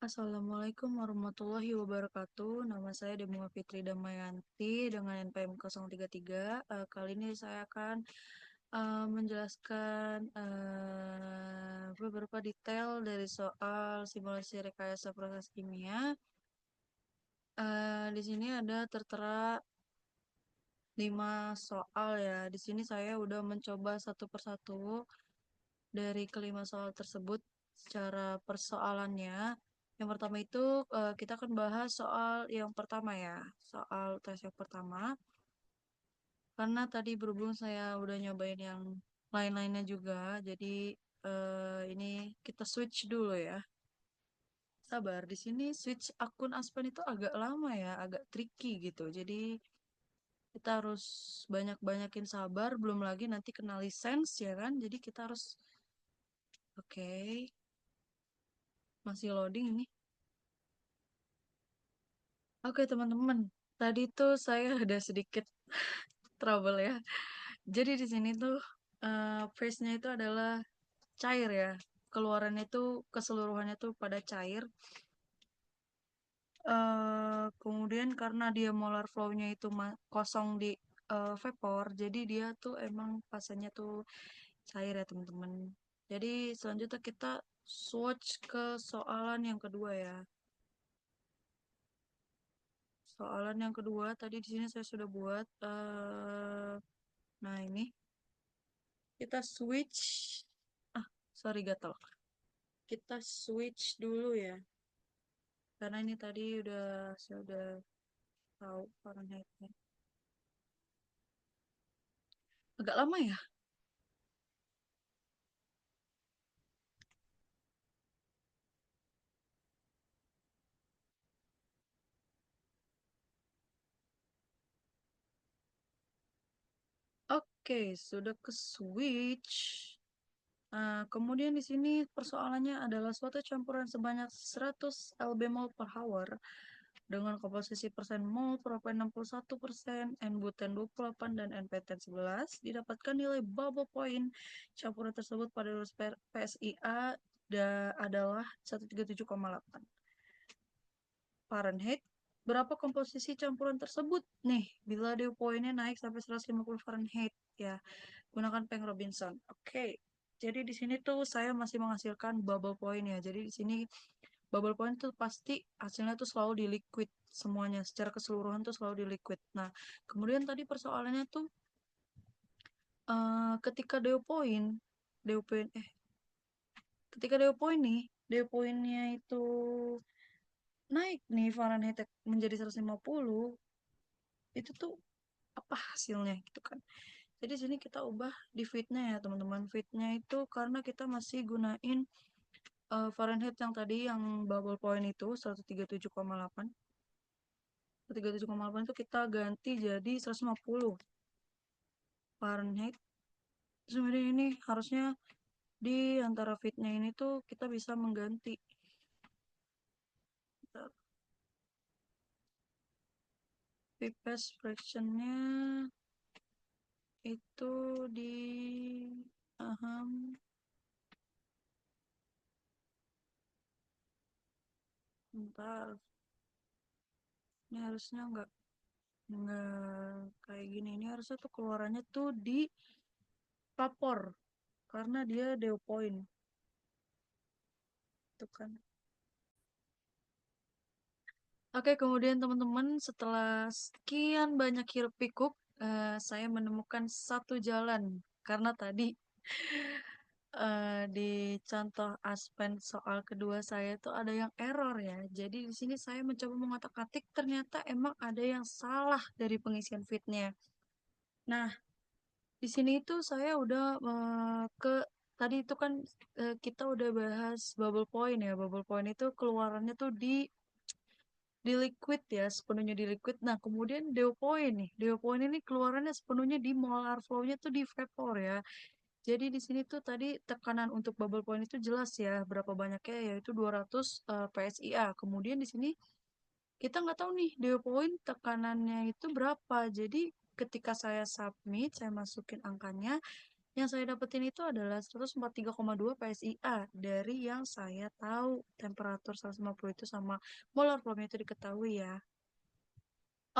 Assalamualaikum warahmatullahi wabarakatuh. Nama saya Demunga Fitri Damayanti dengan NPM 033. Kali ini saya akan menjelaskan beberapa detail dari soal simulasi rekayasa proses kimia. Di sini ada tertera 5 soal ya. Di sini saya udah mencoba satu persatu dari kelima soal tersebut secara persoalannya. Yang pertama itu kita akan bahas soal yang pertama ya, soal tes yang pertama. Karena tadi berhubung saya udah nyobain yang lain-lainnya juga, jadi ini kita switch dulu ya. Sabar, di sini switch akun Aspen itu agak lama ya, agak tricky gitu. Jadi kita harus banyak-banyakin sabar, belum lagi nanti kena lisensi ya kan. Jadi kita harus oke, masih loading ini. Oke teman-teman, tadi tuh saya ada sedikit trouble ya. Jadi di sini tuh phase-nya itu adalah cair ya. Keluarannya itu keseluruhannya tuh pada cair. Kemudian karena dia molar flow-nya itu kosong di vapor, jadi dia tuh emang fasenya tuh cair ya teman-teman. Jadi selanjutnya kita switch ke soalan yang kedua ya. Soalan yang kedua tadi di sini saya sudah buat. Nah ini kita switch. Ah, sorry gatal. Kita switch dulu ya. Karena ini tadi saya udah tahu Fahrenheit-nya. Agak lama ya. Oke, sudah ke switch. Kemudian di sini persoalannya adalah suatu campuran sebanyak 100 lb/mol per hour dengan komposisi persen mol propan 61%, N-buten 28 dan N-peten 11 didapatkan nilai bubble point campuran tersebut pada lulus PSIA adalah 137,8 Fahrenheit. Berapa komposisi campuran tersebut? Nih, bila dew pointnya naik sampai 150 Fahrenheit ya, gunakan Peng Robinson. Oke. Jadi di sini tuh saya masih menghasilkan bubble point ya. Jadi di sini bubble point tuh pasti hasilnya tuh selalu di liquid semuanya secara keseluruhan tuh selalu di liquid. Nah, kemudian tadi persoalannya tuh ketika dew point ketika dew pointnya itu naik nih Fahrenheit menjadi 150, itu tuh apa hasilnya gitu kan. Jadi sini kita ubah di fitnya ya teman-teman. Fitnya itu karena kita masih gunain Fahrenheit yang tadi yang bubble point itu 137,8. 137,8 itu kita ganti jadi 150 Fahrenheit. Terus kemudian ini harusnya di antara fitnya ini tuh kita bisa mengganti. Pipes fractionnya itu di aham bentar, ini harusnya nggak kayak gini. Ini harusnya tuh keluarannya tuh di vapor karena dia dew point tuh kan. Oke, kemudian teman-teman setelah sekian banyak hiruk pikuk, saya menemukan satu jalan karena tadi di contoh Aspen soal kedua saya itu ada yang error ya. Jadi di sini saya mencoba mengotak-atik, ternyata emang ada yang salah dari pengisian fitnya. Nah, di sini itu saya udah ke tadi itu kan kita udah bahas bubble point ya. Bubble point itu keluarannya tuh di liquid ya, sepenuhnya di liquid. Nah, kemudian dew point nih. Dew point ini keluarannya sepenuhnya di molar flow-nya tuh di vapor ya. Jadi di sini tuh tadi tekanan untuk bubble point itu jelas ya, berapa banyaknya yaitu 200 PSIA. Kemudian di sini kita nggak tahu nih dew point tekanannya itu berapa. Jadi ketika saya submit, saya masukin angkanya, Yang saya dapetin itu adalah 143,2 PSIA dari yang saya tahu temperatur 150 itu sama molar volume itu diketahui ya.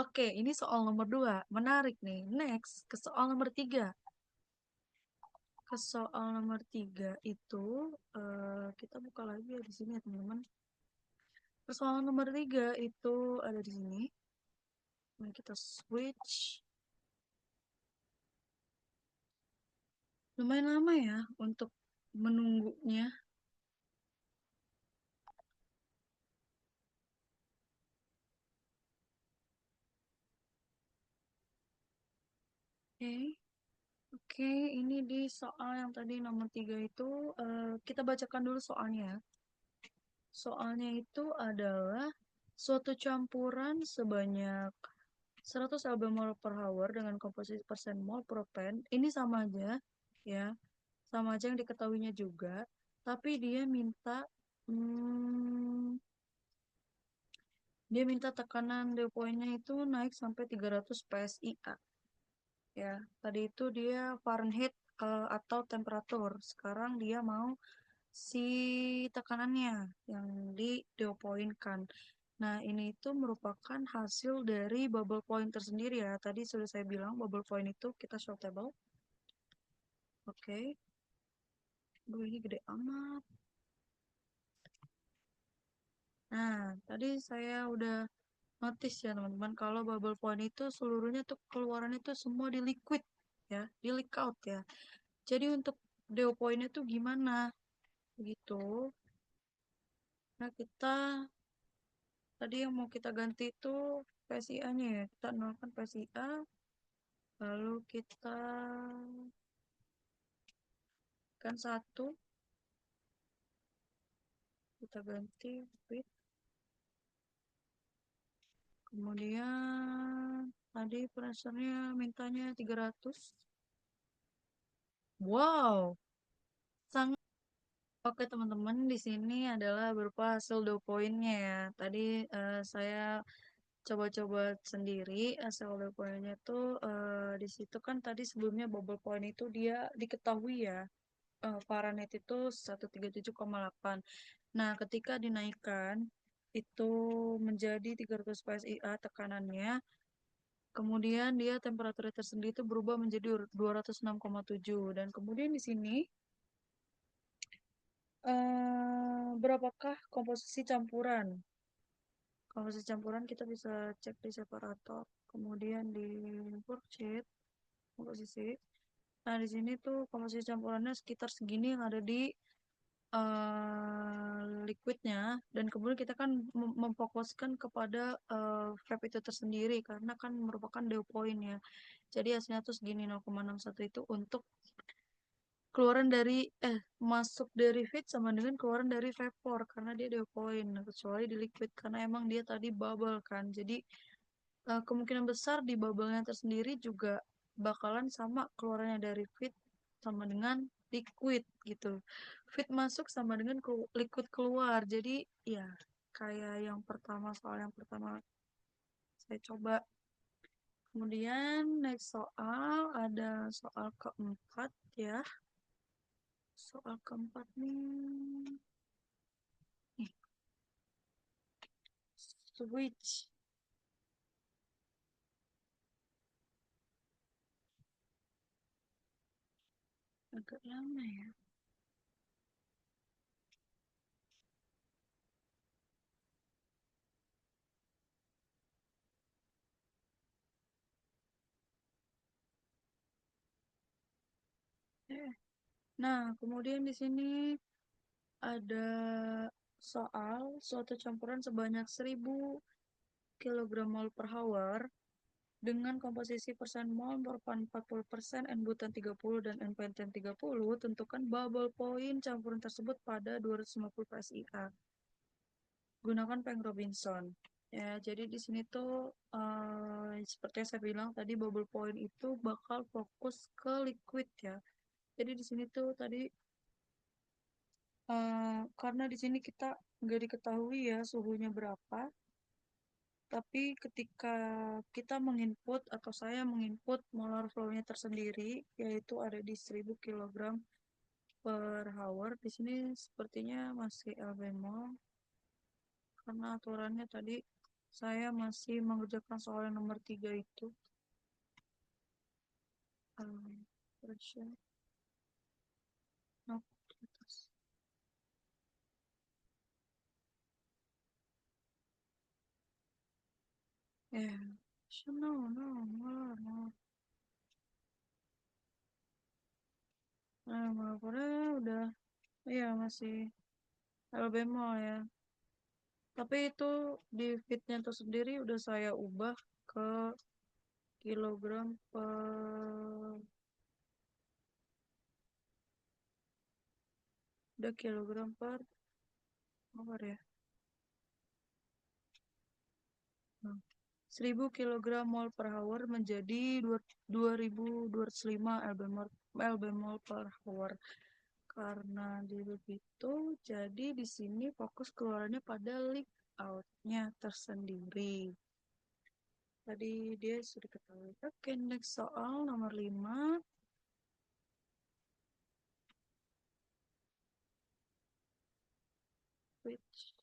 Oke, ini soal nomor 2. Menarik nih. Next, ke soal nomor 3. Ke soal nomor 3 itu kita buka lagi ya di sini ya teman-teman. Persoalan nomor 3 itu ada di sini. Mari kita switch. Lumayan lama ya untuk menunggunya. Oke. Oke, ini di soal yang tadi nomor 3 itu kita bacakan dulu soalnya. Soalnya itu adalah suatu campuran sebanyak 100 lb/mol per hour dengan komposisi persen mol propen. Ini sama aja ya, sama aja yang diketahuinya juga. Tapi dia minta tekanan dew point-nya itu naik sampai 300 PSIA. Ya, tadi itu dia Fahrenheit atau temperatur. Sekarang dia mau si tekanannya yang di dew point kan. Nah, ini itu merupakan hasil dari bubble point tersendiri ya. Tadi sudah saya bilang bubble point itu kita show table. Oke. Duh, ini gede amat. Nah, tadi saya udah notice ya teman-teman kalau bubble point itu seluruhnya tuh keluarannya tuh semua di liquid ya, di leak out ya. Jadi untuk dew point-nya tuh gimana? Gitu. Nah, tadi yang mau kita ganti itu PSIA-nya ya. Kita nolkan PSIA, lalu kita kan satu, kita ganti with, kemudian tadi pressure-nya mintanya 300. Wow, sangat. Oke teman-teman, di sini adalah berupa hasil dew point-nya ya. Tadi saya coba-coba sendiri hasil dew point-nya tuh di situ kan tadi sebelumnya bubble point itu dia diketahui ya, Fahrenheit itu 137,8. Nah, ketika dinaikkan itu menjadi 300 PSIA tekanannya, kemudian dia temperaturnya tersendiri itu berubah menjadi 206,7. Dan kemudian di sini berapakah komposisi campuran? Komposisi campuran kita bisa cek di separator, kemudian di worksheet komposisi. Nah, di sini tuh komposisi campurannya sekitar segini yang ada di liquidnya, dan kemudian kita kan memfokuskan kepada vape itu tersendiri karena kan merupakan dew point ya. Jadi hasilnya tuh segini 0,61 itu untuk keluaran dari masuk dari feed sama dengan keluaran dari vapor karena dia dew point. Nah, kecuali di liquid karena emang dia tadi bubble kan. Jadi kemungkinan besar di bubble-nya tersendiri juga bakalan sama keluarannya dari feed sama dengan liquid gitu. Feed masuk sama dengan liquid keluar. Jadi ya kayak yang pertama, soal yang pertama saya coba. Kemudian next soal ada soal keempat ya. Soal keempat nih, switch. Agak lama ya. Nah, kemudian di sini ada soal suatu campuran sebanyak 1000 kg mol per hour dengan komposisi persen mol merupakan 40%, N-butan 30 dan N-penten 30. Tentukan bubble point campuran tersebut pada 250 PSIA. Gunakan Peng Robinson. Ya, jadi di sini tuh seperti yang saya bilang tadi bubble point itu bakal fokus ke liquid ya. Jadi di sini tuh tadi karena di sini kita nggak diketahui ya suhunya berapa, Tapi ketika kita menginput atau saya menginput molar flow-nya tersendiri, yaitu ada di 1000 kg per hour, di sini sepertinya masih L bemol, karena aturannya tadi saya masih mengerjakan soal yang nomor 3 itu. Pressure, no, yeah, no, no, no, no. Nah, molekulnya udah, iya masih L bemol ya. Tapi itu di fitnya tersendiri udah saya ubah ke kilogram per, udah kilogram per hour ya. Nah, 1000 kilogram mol per hour menjadi 2205 L bemol per hour. Karena di begitu, jadi di sini fokus keluarannya pada leak out-nya tersendiri. Tadi dia sudah ketahui. Oke, next soal nomor 5. Which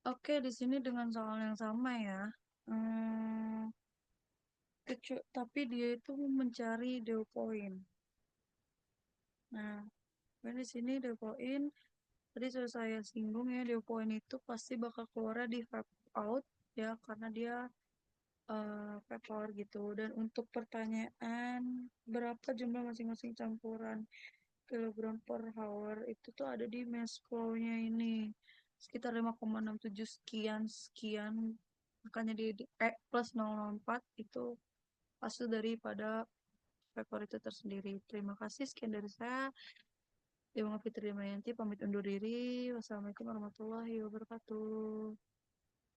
Oke, di sini dengan soal yang sama ya. Hmm, tapi dia itu mencari dew point. Nah, kan di sini dew point, tadi sudah saya singgung ya, dew point itu pasti bakal keluar di vape out ya, karena dia vapor gitu. Dan untuk pertanyaan berapa jumlah masing-masing campuran kilogram per hour itu tuh ada di mass flow-nya ini sekitar 5,67 sekian sekian, makanya di plus 0,04 itu hasil daripada vapor itu tersendiri. Terima kasih, sekian dari saya. Dewa Fitri Mayanti pamit undur diri. Wassalamualaikum warahmatullahi wabarakatuh.